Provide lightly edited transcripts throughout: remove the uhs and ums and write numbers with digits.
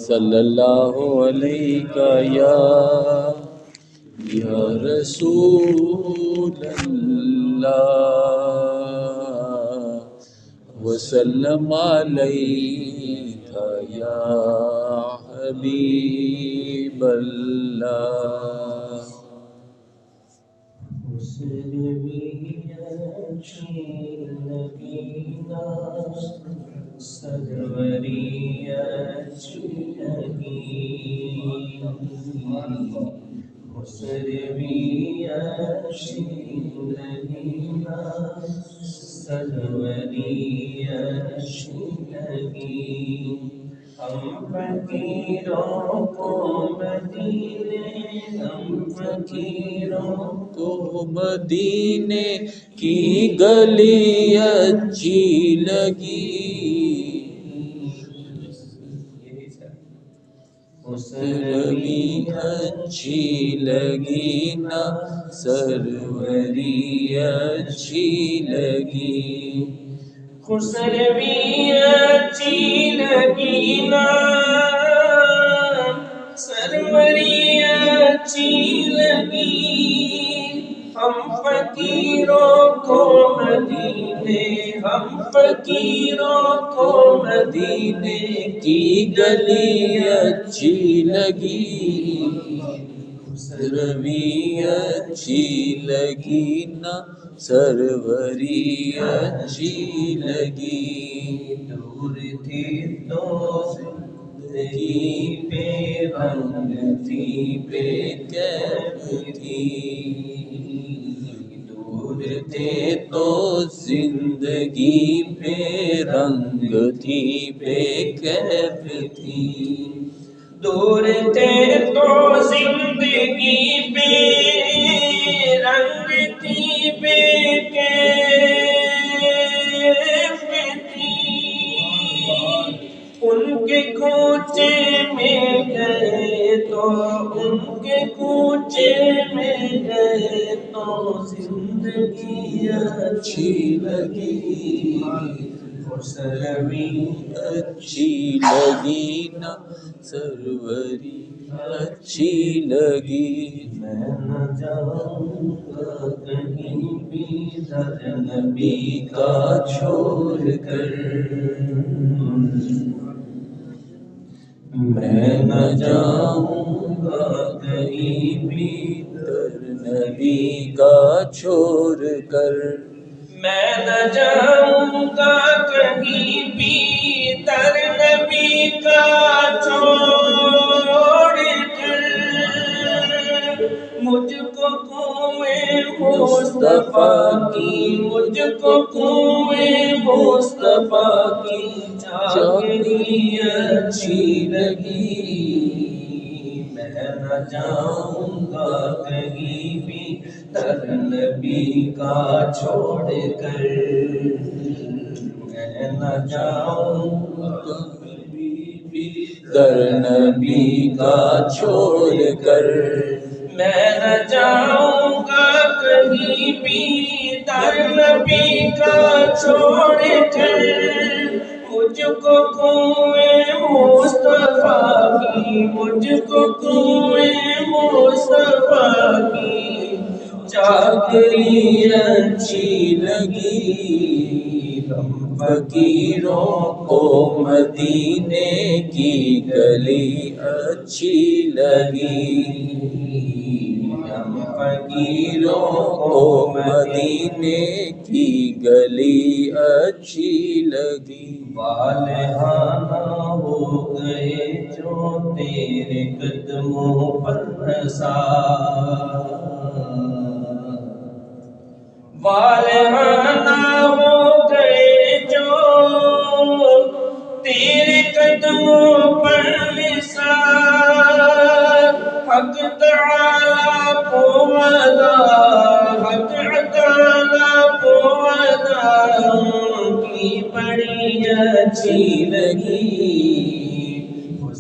صلی اللہ علیہ یا رسول اللہ وسلم علیہ یا حبیب اللہ ہم فقیروں کو مدینے کی گلی اچھی لگی سروری اچھی لگی نا سروری اچھی لگی خسروی اچھی لگی نا سروری اچھی لگی ہم فقیروں کو مدینے ہم فقیروں کو مدینے کی گلی اچھی لگی سروری اچھی لگی نا سروری اچھی لگی دور تھی تو زندگی پہ رنگ تھی بے کیف تھی دور تھے تو زندگی پہ رنگ تھی بے کیف تھی دور تھے تو زندگی پہ رنگ تھی بے کیف تھی ان کے کوچے میں گئے تو ان کے کوچے میں گئے تو زندگی اچھی لگی سروری اچھی لگی نا سروری اچھی لگی میں نہ جاؤں گا کہیں بھی در نبی کا چھوڑ کر میں نہ جاؤں گا کہیں بھی در نبی کا چھوڑ کر میں نہ جاؤں گا کہیں بھی در نبی کا چھوڑ کر مجھ کو کنویں مصطفیٰ کی مجھ کو کنویں مصطفیٰ کی چاکری اچھی لگی میں نہ جاؤں گا کہیں بھی در نبی کا چھوڑ کر میں نہ جاؤں گا در نبی کا چھوڑ کر میں نہ جاؤں گا کہیں بھی در نبی کا چھوڑ کر مجھ کو کنویں مصطفیٰ کی مجھ کو کنویں مصطفیٰ کی چاکری اچھی لگی ہم فقیروں کو مدینے کی گلی اچھی لگی ہم فقیروں کو مدینے کی گلی اچھی لگی والہانہ ہو گئے جو تیرے قدموں پر نثار والہانہ ہو گئے جو تیرے قدموں پر نثار حق تعالیٰ کو وعدہ حق تعالیٰ کو وعدہ کی بڑی اچھی لگی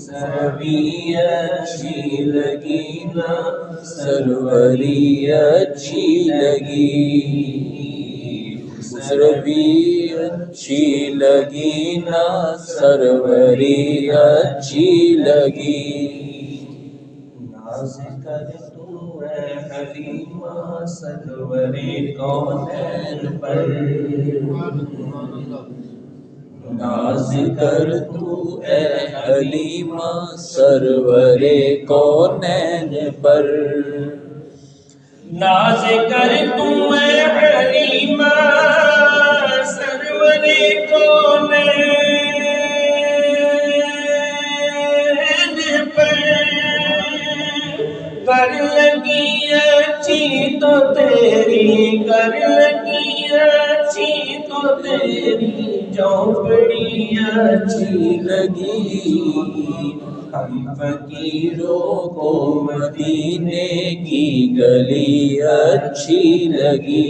سروری اچھی لگی نا سروری اچھی لگی خسروی اچھی لگی نا سروری اچھی لگی ناز کر تو اے حلیمہ سرور کونین پر ناز کر تو اے حلیمہ سرور کونین پر ناز کر تو اے حلیمہ سرور کونین پر کر لگی اچھی تو تیری کر لگی اچھی تو تیری جھونپڑی اچھی لگی ہم فقیروں کو مدینے کی گلی اچھی لگی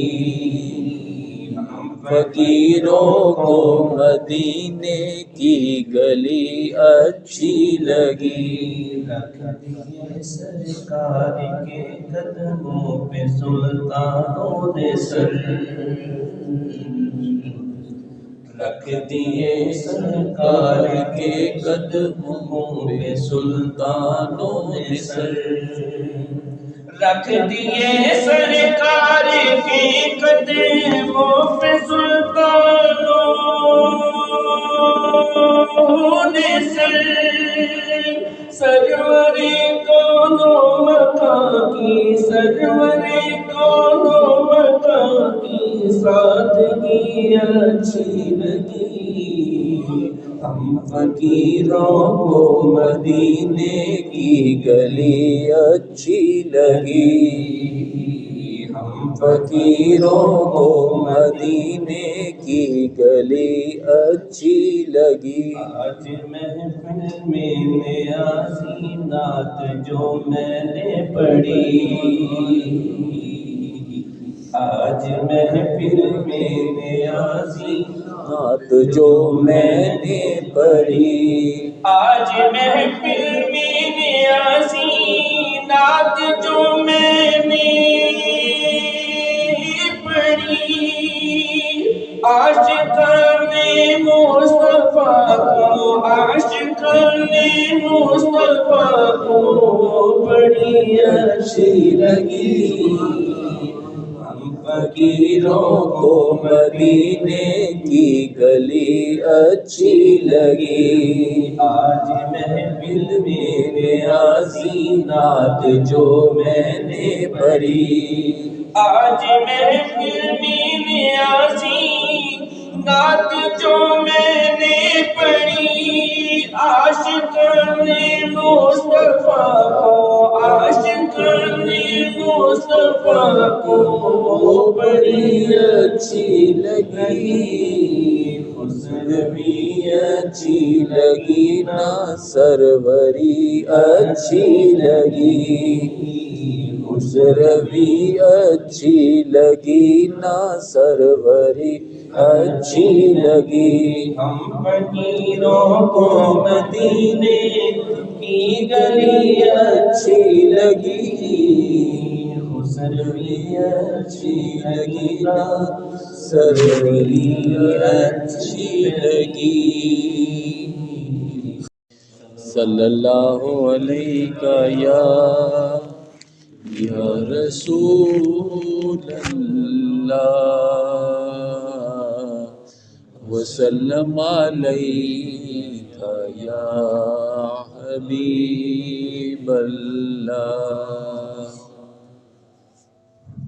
ہم فقیروں کو مدینے کی گلی اچھی لگی رکھ دیے سرکار کے قدموں پہ سلطانوں نے سر رکھ دیے سرکار کے قدموں پہ سلطانوں نے سر رکھ دیے سرکار کے قدموں پہ سلطانوں نے سر سروری کونوں مکان کی سروری کونوں مکان کی سادگی اچھی لگی ہم فقیروں کو مدینے کی گلی اچھی لگی ہم فقیروں کو مدینے کی گلی اچھی لگی آج محفل میں نیازی نعت جو میں نے پڑھی آج محفل میں نیازی نعت جو میں نے پڑھی آج محفل میں نیازی نعت جو میں نے پڑھی عاشقان مصطفیٰ کو عاشقان مصطفیٰ کو بڑی اچھی لگی ہم فقیروں کو مدینے کی گلی اچھی لگی آج محفل میں نیازی نعت جو میں نے پڑھی آج محفل میں نیازی نعت جو میں نے پڑھی عاشقان مصطفیٰ کو عاشقان مصطفیٰ کو بڑی اچھی لگی خسروی اچھی لگی نا سروری اچھی لگی خسروی اچھی لگی نا سروری اچھی لگی ہم فقیروں کو مدینے کی گلی اچھی لگی خسروی اچھی لگی نا سروری اچھی لگی صلی اللہ علیہ یا رسول اللہ وسلم علیک یا حبیب اللہ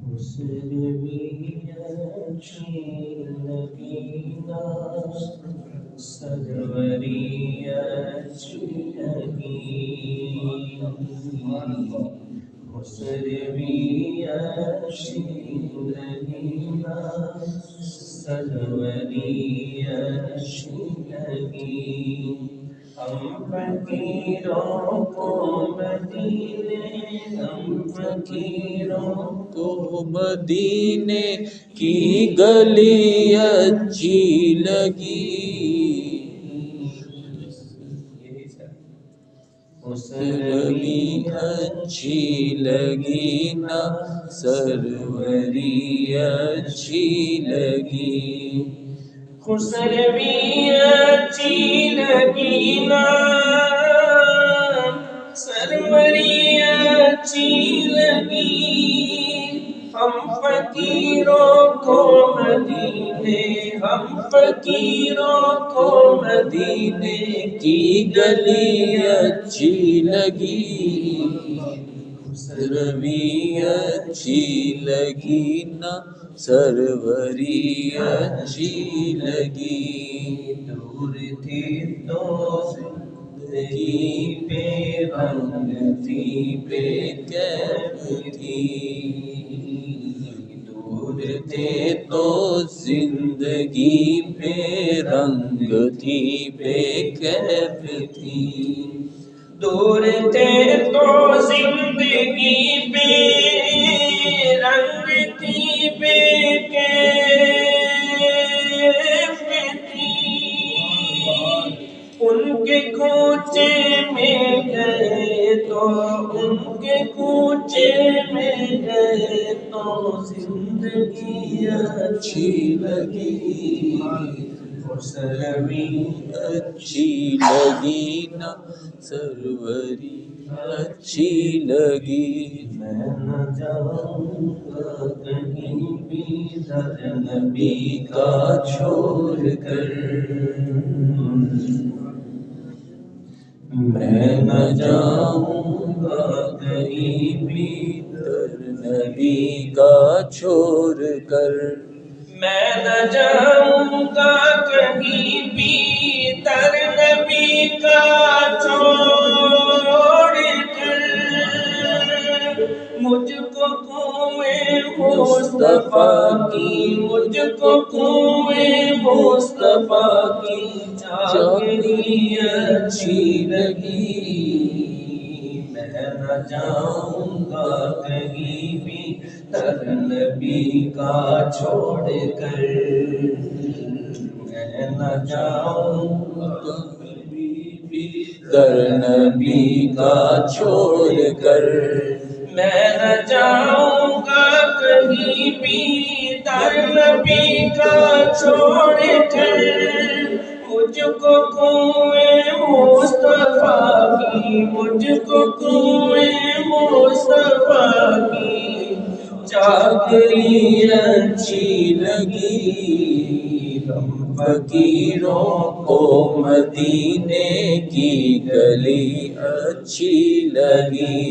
خسروی اچھی لگی نا سروری اچھی لگی خسروی اچھی لگی نا سروری اچھی لگی ہم فقیروں کو مدینے ہم فقیروں کو مدینے کی گلی اچھی لگی اس روی اچھی لگی نہ سروری اچھی لگی خسروی اچھی لگی نہ سروری اچھی لگی ہم فقیروں کو مدینے ہم فقیروں کو مدینے کی گلی اچھی لگی روی اچھی لگی نہ سروری اچھی لگی دور تھی تو زندگی پہ رنگ تھی بے کیف تھی دور تھے تو زندگی پہ رنگ تھی بے کیف تھی دور تھے تو زندگی پہ رنگ تھی بے کیف تھی ان کے کوچے میں گئے تو ان کے کوچے میں گئے تو زندگی اچھی لگی خسروی اچھی لگی نہ سروری اچھی لگی میں نہ جاؤں گا کہیں بھی در نبی کا چھوڑ کر میں نہ جاؤں گا کہیں بھی در نبی کا چھوڑ کر میں نہ جاؤں گا کہیں بھی در نبی کا چھوڑ کر مجھ کو کنویں مصطفیٰ کی مجھ کو کنویں مصطفیٰ کی چاکری اچھی لگی میں نہ جاؤں گا کہیں بھی در نبی کا چھوڑ کر میں نہ جاؤں گا در نبی کا چھوڑ کر میں نہ جاؤں گا کہیں بھی در نبی کا چھوڑ کر مجھ کو کنویں مصطفیٰ کی مجھ کو کنویں مصطفیٰ کی چاکری اچھی لگی ہم فقیروں کو مدینے کی گلی اچھی لگی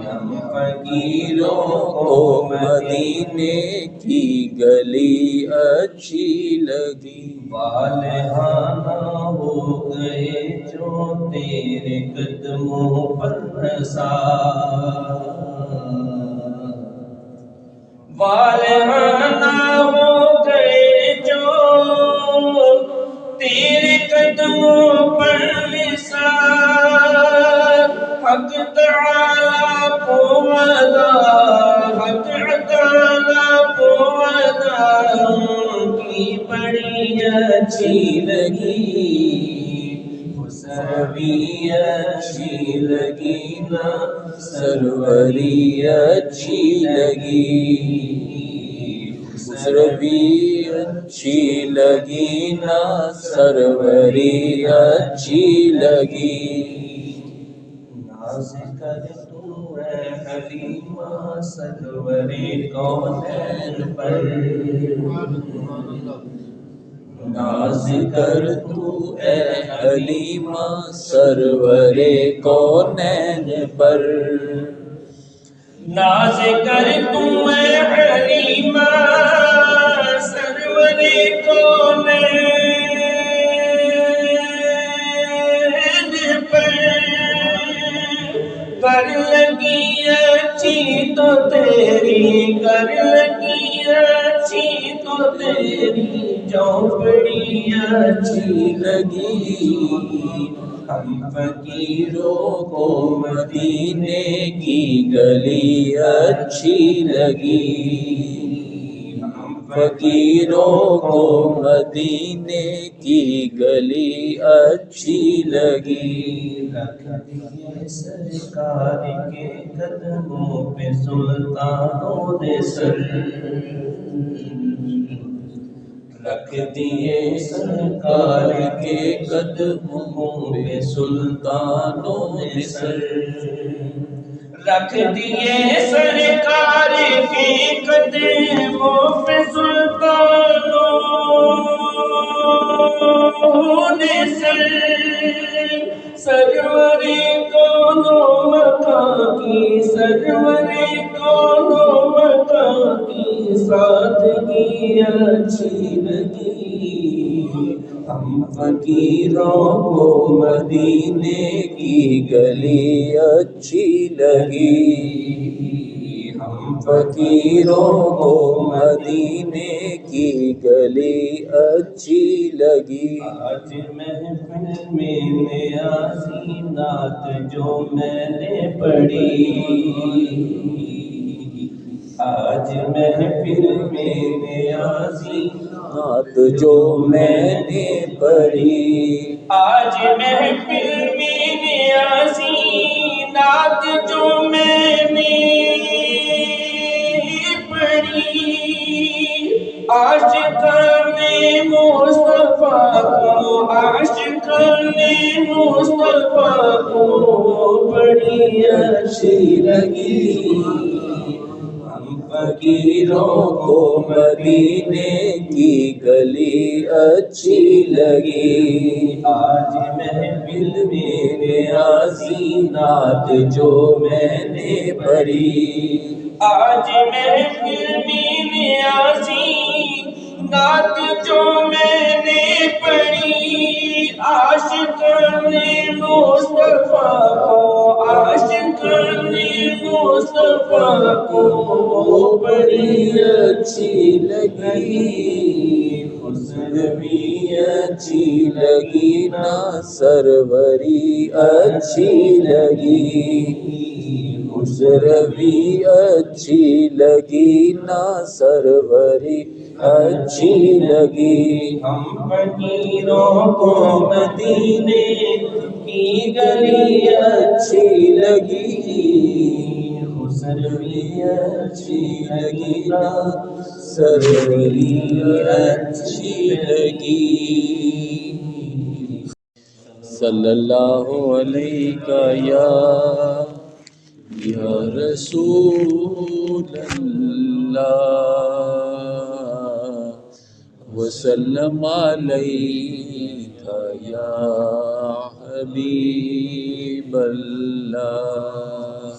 ہم فقیروں فقیروں کو مدینے کی گلی اچھی لگی والہانہ ہو گئے جو تیرے قدموں پر نثار والہانہ ہو گئے جو تیرے قدموں پر نثار حق تعالیٰ کو ادا حق تعالیٰ کو ادا کی بڑی اچھی لگی خسروی اچھی لگی نہ سروری اچھی لگی خسروی اچھی لگی نہ سروری اچھی لگی ناز کر تو اے حلیمہ سرور کونین پر ناز کر تو اے حلیمہ سرور کونین پر ناز کر تو اے حلیمہ سرور کونین پر کر لگی اچھی تو تیری کر لگی اچھی تو تیری چوپڑی اچھی لگی ہم فقیروں کو مدینے کی گلی اچھی لگی ہم فقیروں کو مدینے کی گلی اچھی لگی، رکھ دیے سرکار کے قدموں پہ سلطانوں نے سر، رکھ دیے سرکار کے قدموں پہ سلطانوں نے سر، رکھ دیے سرکار کے قدموں پہ سلطانوں نے سر، سرور کونوں مکان کی، سرور کونوں مکان کی سادگی اچھی لگی، ہم فقیروں کو مدینے کی گلی اچھی لگی، ہم فقیروں کو مدینے کی گلی اچھی لگی، آج محفل میں نیازی نعت جو میں نے پڑھی، آج محفل میں نیازی نعت جو میں نے پڑھی، آج محفل میں نیازی نعت جو میں نے پڑھی، عاشقان مصطفیٰ کو، عاشقان مصطفیٰ کو بڑی اچھی لگی، ہم فقیروں کو مدینے کی گلی اچھی لگی، آج محفل میں نیازی نعت جو میں نے پڑھی، آج محفل میں نیازی نعت جو میں نے پڑھی، عاشقان مصطفیٰ کو، عاشقان مصطفیٰ کو بڑی اچھی لگی، خسروی اچھی لگی نا سروری اچھی لگی، خسروی اچھی لگی نا سروری اچھی لگی، ہم فقیروں کو مدینے کی گلی اچھی لگی، خسروی اچھی لگی نا سروری اچھی لگی، صلی اللہ علیہ یا رسول اللہ، وسلم علیک یا حبیب اللہ،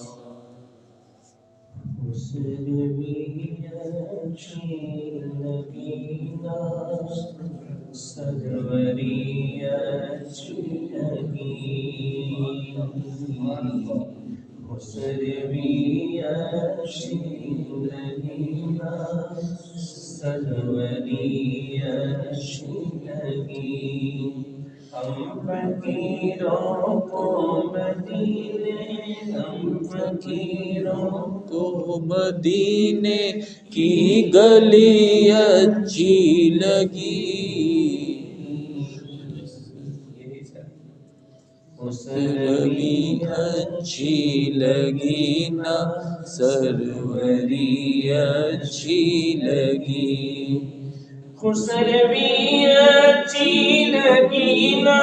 خسروی اچھی لگی نا سروری اچھی لگی، خسروی اچھی لگی نا سروری اچھی لگی، ہم فقیروں کو مدینے، ہم فقیروں کو مدینے کی گلی اچھی لگی، خسروی اچھی لگی نا سروری اچھی لگی، خسروی اچھی لگی نا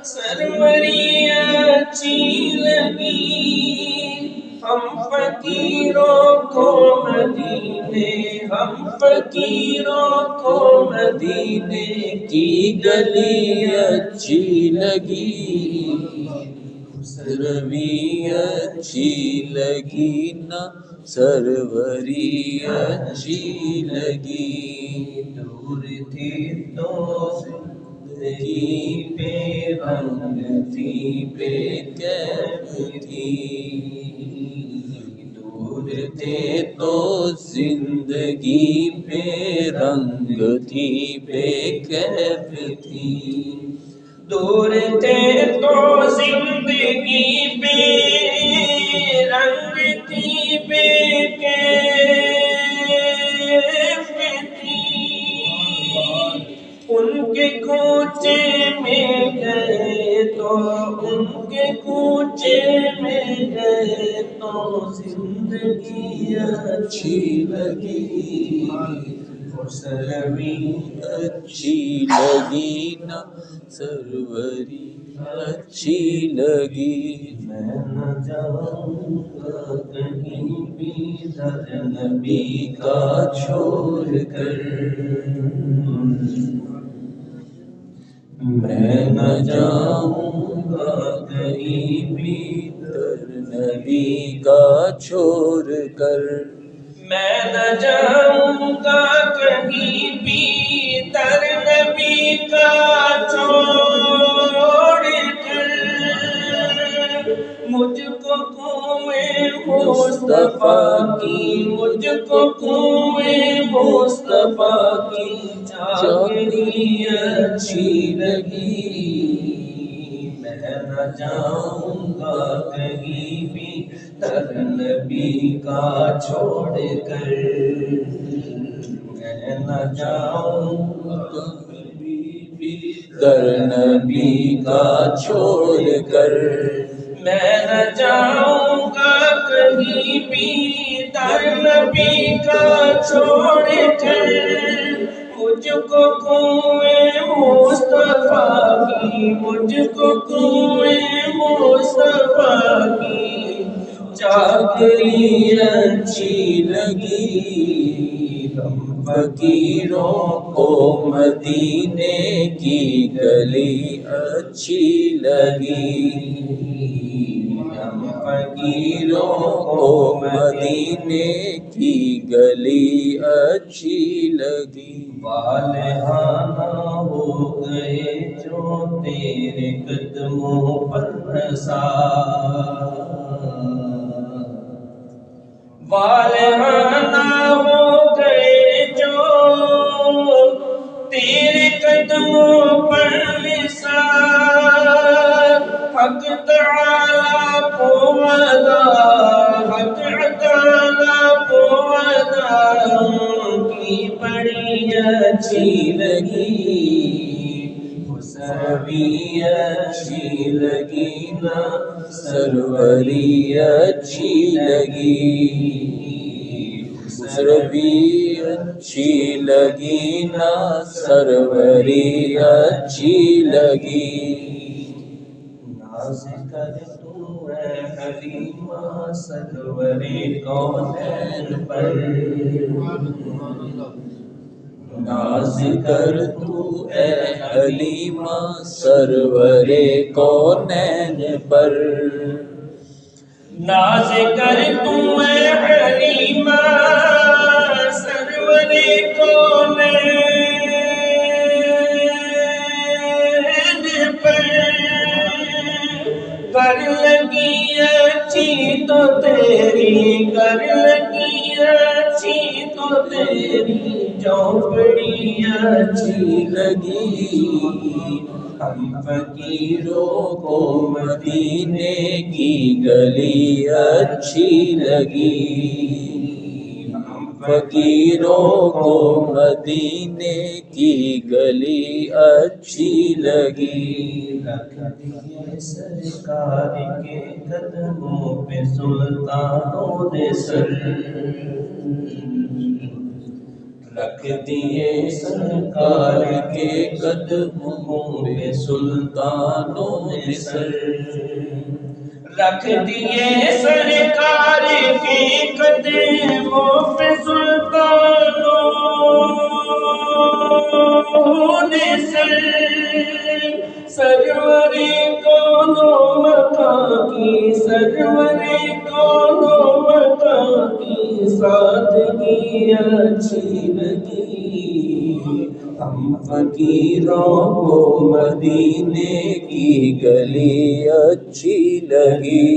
سروری اچھی لگی، ہم فقیروں کو مدینے، ہم فقیروں کو مدینے کی گلی اچھی لگی، خسروی اچھی لگی نا سروری اچھی لگی، دور تھی تو زندگی پہ رنگ تھی بے کیف تھی، دور تھے تو زندگی پہ رنگ تھی بے کیف تھی، دور تھے تو زندگی پہ رنگ تھی بے کیف ان کے کوچے میں گئے تو زندگی اچھی لگی، سروری اچھی لگی نا سروری اچھی لگی، میں نہ جاؤں گا کہیں بھی در نبی کا چھوڑ کر، میں نہ جاؤں گا کہیں بھی در نبی کا چھوڑ کر، میں نہ جاؤں گا کہیں بھی در نبی کا چھوڑ کر، مجھ کو کنویں مصطفیٰ کی، مجھ کو کنویں مصطفیٰ کی چاکری اچھی لگی، میں نہ جاؤں گا کہیں بھی در نبی کا چھوڑ کر، میں نہ جاؤں گا کہیں بھی در نبی کا چھوڑ کر، میں نہ جاؤں گا کہیں بھی در نبی کا چھوڑ کر، مجھ کو کنویں مصطفیٰ کی، مجھ کو کنویں مصطفیٰ کی چاکری اچھی لگی، ہم فقیروں کو مدینے کی گلی اچھی لگی، ہم فقیروں کو مدینے کی گلی اچھی لگی، والہانہ ہو گئے جو تیرے قدموں پر نثار، والہانہ ہو گئے جو تیرے قدموں پر نثار، حق تعالیٰ کو وعدہ، حق تعالیٰ کو وعدہ کی بڑی اچھی لگی، سروری اچھی لگی نا سروری اچھی لگی، سروری اچھی لگی نا سروری اچھی لگی، ناز کر تو اے حلیمہ سرور کونین پر، ناز کر تو اے حلیمہ سرور کونین پر، ناز کر تو اے حلیمہ سرور کونین پر، کر لگی اچھی تو تیری، کر لگی اچھی تو تیری جھونپڑی اچھی لگی، ہم فقیروں کو مدینے کی گلی اچھی لگی، ہم فقیروں کو مدینے کی گلی اچھی لگی، رکھ دیے سرکار کے قدموں پہ سلطانوں نے سر، رکھ دیے سرکار کے قدموں پہ سلطانوں نے سر، رکھ دیے سرکار کے قدموں پہ سلطانوں نے سر، سروری کونوں مکان کی، سروری کونوں مکان کی سادگی اچھی لگی، ہم فقیروں کو مدینے کی گلی اچھی لگی،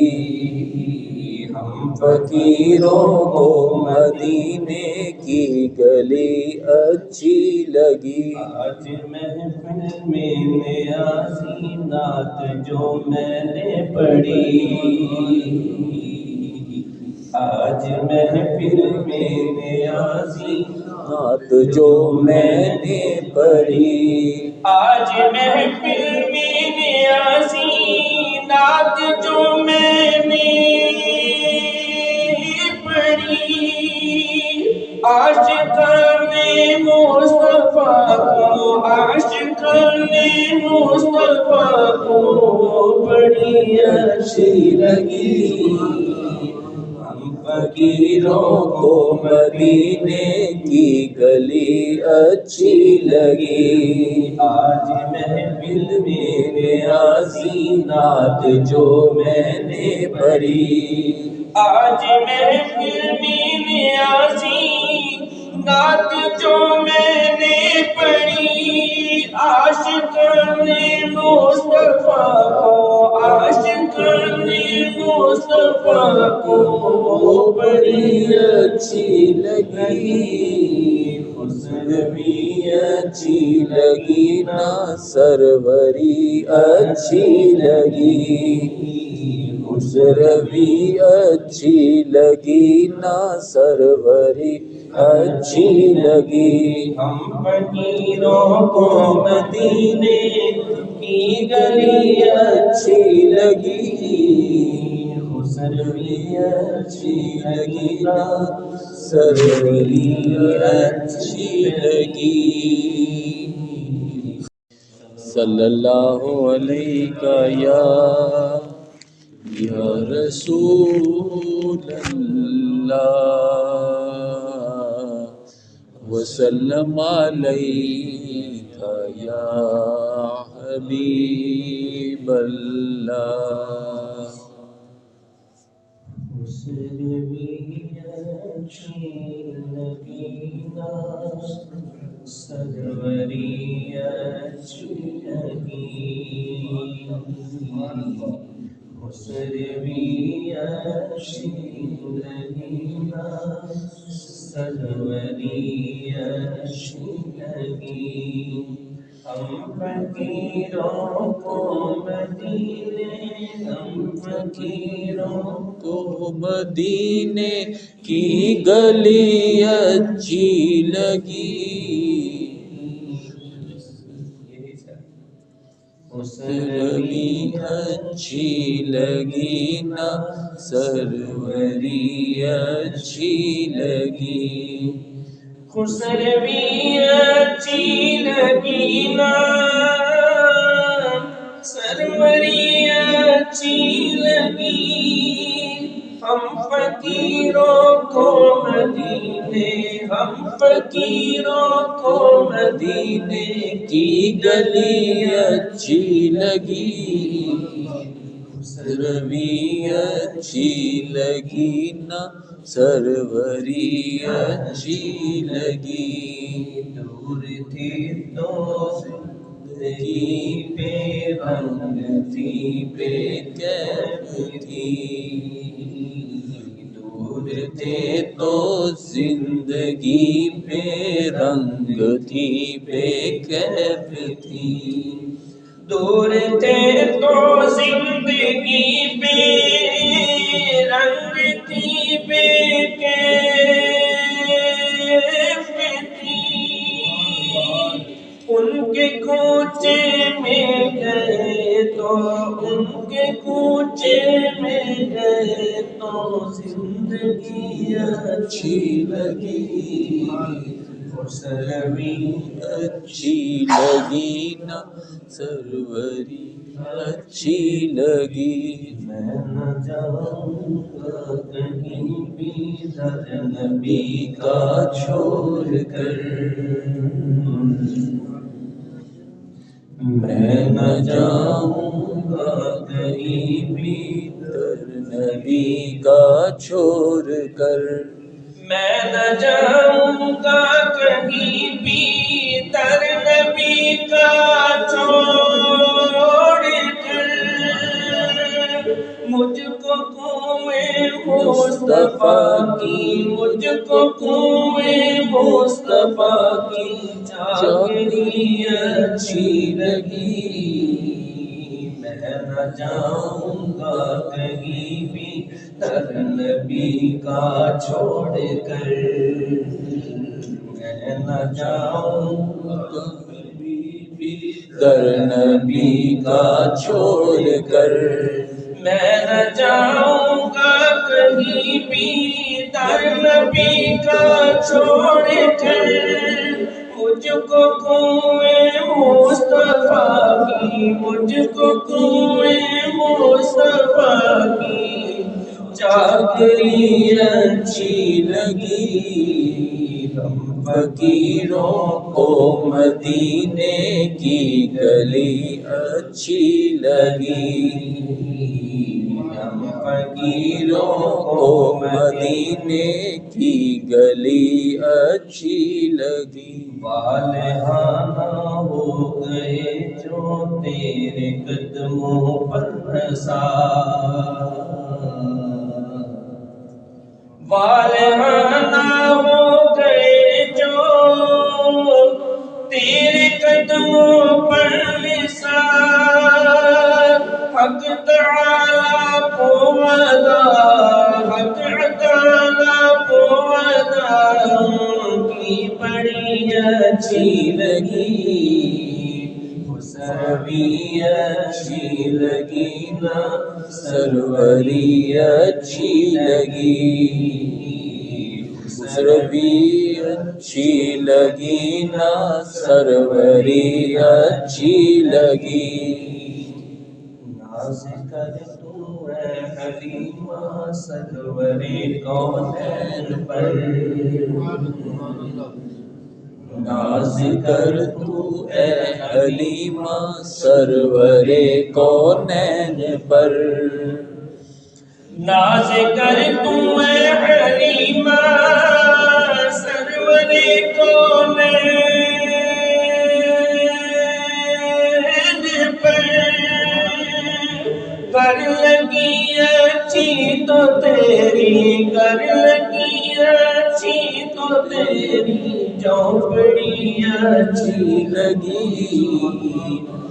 ہم فقیروں کو مدینے کی گلی اچھی لگی، آج محفل میں نیازی نعت جو میں نے پڑھی، آج محفل میں نیازی نعت جو میں نے پڑھی، آج محفل میں نیازی عاشقان مصطفیٰ کو، عاشقان مصطفیٰ کو بڑی اچھی لگی، ہم فقیروں کو مدینے کی گلی اچھی لگی۔ آج محفل میں نیازی نعت جو میں نے پڑھی، آج محفل میں نیازی نعت جو میں نے پڑھی، عاشقان مصطفیٰ کو، عاشقان مصطفیٰ کو بڑی اچھی لگی، خسروی اچھی لگی نا سروری اچھی لگی، خسروی اچھی لگی نا سروری اچھی لگی، ہم فقیروں کو مدینے کی گلی اچھی لگی، خسروی اچھی لگی نا سروری اچھی لگی۔ صلی اللہ علیہ یا رسول اللہ وسلم علیک یا حبیب اللہ۔ سروری اچھی لگی، خسروی اچھی لگی نا سروری اچھی لگی، ہم فقیروں کو مدینے، ہم فقیروں کو مدینے کی گلی اچھی لگی، خسروی اچھی لگی نا سروری اچھی لگی، خسروی اچھی لگی نا سروری اچھی لگی، ہم فقیروں کو مدینے، ہم فقیروں کو مدینے کی گلی اچھی لگی، خسروی اچھی لگی نا سروری اچھی لگی، دور تھی تو زندگی پہ رنگ تھی بے کیف تھی، دور تھے تو زندگی پہ رنگ تھی بے کیف تھی، دور تھے تو زندگی پہ رنگ تھی بے کیف تھی، ان کے کوچے میں گئے تو، ان کے کوچے میں گئے تو زندگی اچھی لگی، خسروی اچھی لگی نا سروری اچھی لگی، میں نہ جاؤں گا کہیں بھی در نبی کا چھوڑ کر، میں نہ جاؤں گا کہیں بھی در نبی کا چھوڑ کر، میں نہ جاؤں گا کہیں بھی در نبی کا چھوڑ کر، مجھ کو کنویں مصطفیٰ کی، مجھ کو کنویں مصطفیٰ کی چاکری اچھی لگی، میں نہ جاؤں گا کہیں بھی در نبی کا چھوڑ کر، میں نہ جاؤں گا کہیں بھی در نبی کا چھوڑ کر، میں نہ جاؤں گا کہیں بھی در نبی کا چھوڑ کر، مجھ کو کنویں مصطفیٰ کی، مجھ کو کنویں مصطفیٰ کی چاکری اچھی لگی، ہم فقیروں کو مدینے کی گلی اچھی لگی، ہم فقیروں کو مدینے کی گلی اچھی لگی، والہانہ ہو گئے جو تیرے قدموں پر نثار، والہانہ ہو گئے جو تیرے قدموں پر نثار، حق تعالیٰ کو وعدہ، حق تعالیٰ کو وعدہ کی بڑی اچھی لگی، سروی اچھی لگی نا سروری اچھی لگی، سروی اچھی لگی نا سروری اچھی لگی، ناز کر تو اے حلیمہ سرور کونین پر، ناز کر تو اے حلیمہ سرور کونین پر، ناز کر تو اے حلیمہ سرور کونین پر، کر لگی اچھی تو تیری، کر لگی اچھی تو تیری جھونپڑی اچھی لگی،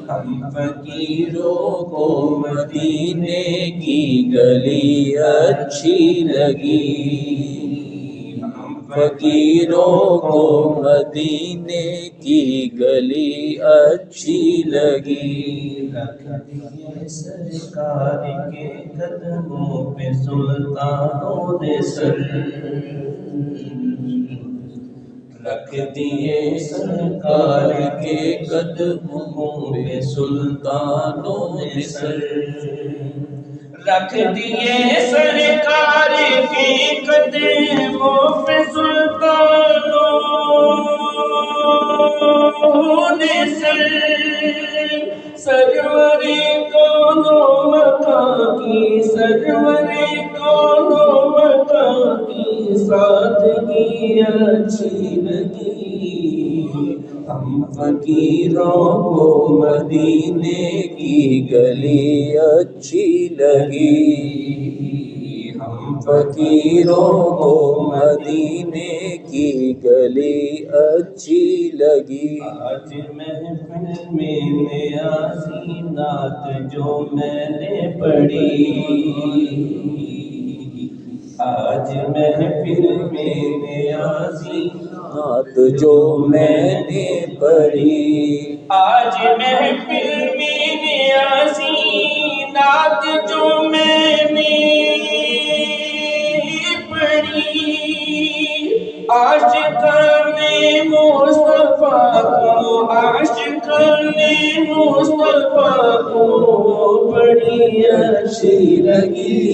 ہم فقیروں کو مدینے کی گلی اچھی لگی، ہم فقیروں کو مدینے کی گلی اچھی لگی، رکھ دیے سرکار کے قدموں پہ سلطانوں نے سر، رکھ دیے سرکار کے قدموں پہ سلطانوں نے سر، رکھ دیے سرکار کے قدموں پہ سلطانوں نے سر، سرور کونوں مکان کی، سرور کونوں مکان کی سادگی اچھی لگی، ہم فقیروں کو مدینے کی گلی اچھی لگی، ہم فقیروں کو مدینے کی گلی اچھی لگی، آج محفل میں نیازی نعت جو میں نے پڑھی، آج محفل میں نیازی نعت جو میں نے پڑھی، آج محفل میں نیازی نعت جو میں نے پڑھی، عاشقان مصطفیٰ کو، عاشقان مصطفیٰ کو بڑی اچھی لگی،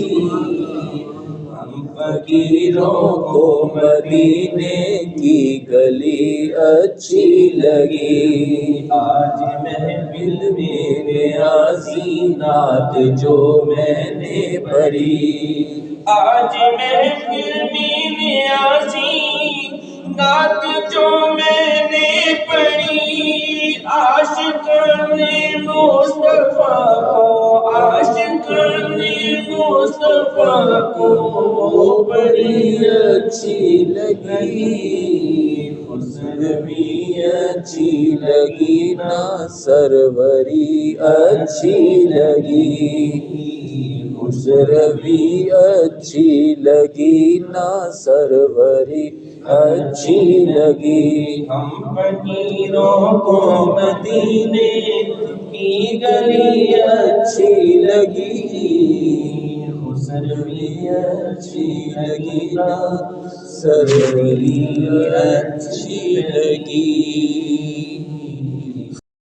ہم فقیروں کو مدینے کی گلی اچھی لگی، آج محفل میں نیازی نعت جو میں نے پڑھی، آج محفل میں نیازی نعت جو میں نے پڑھی، عاشقان مصطفیٰ کو، عاشقان مصطفیٰ کو بڑی اچھی لگی، سروی اچھی لگی نا سروری اچھی لگی، سروی اچھی لگی نا سروری اچھی لگی، ہم فقیروں کو مدینے کی گلی اچھی لگی، حسن بھی اچھی لگی نا سروری اچھی لگی۔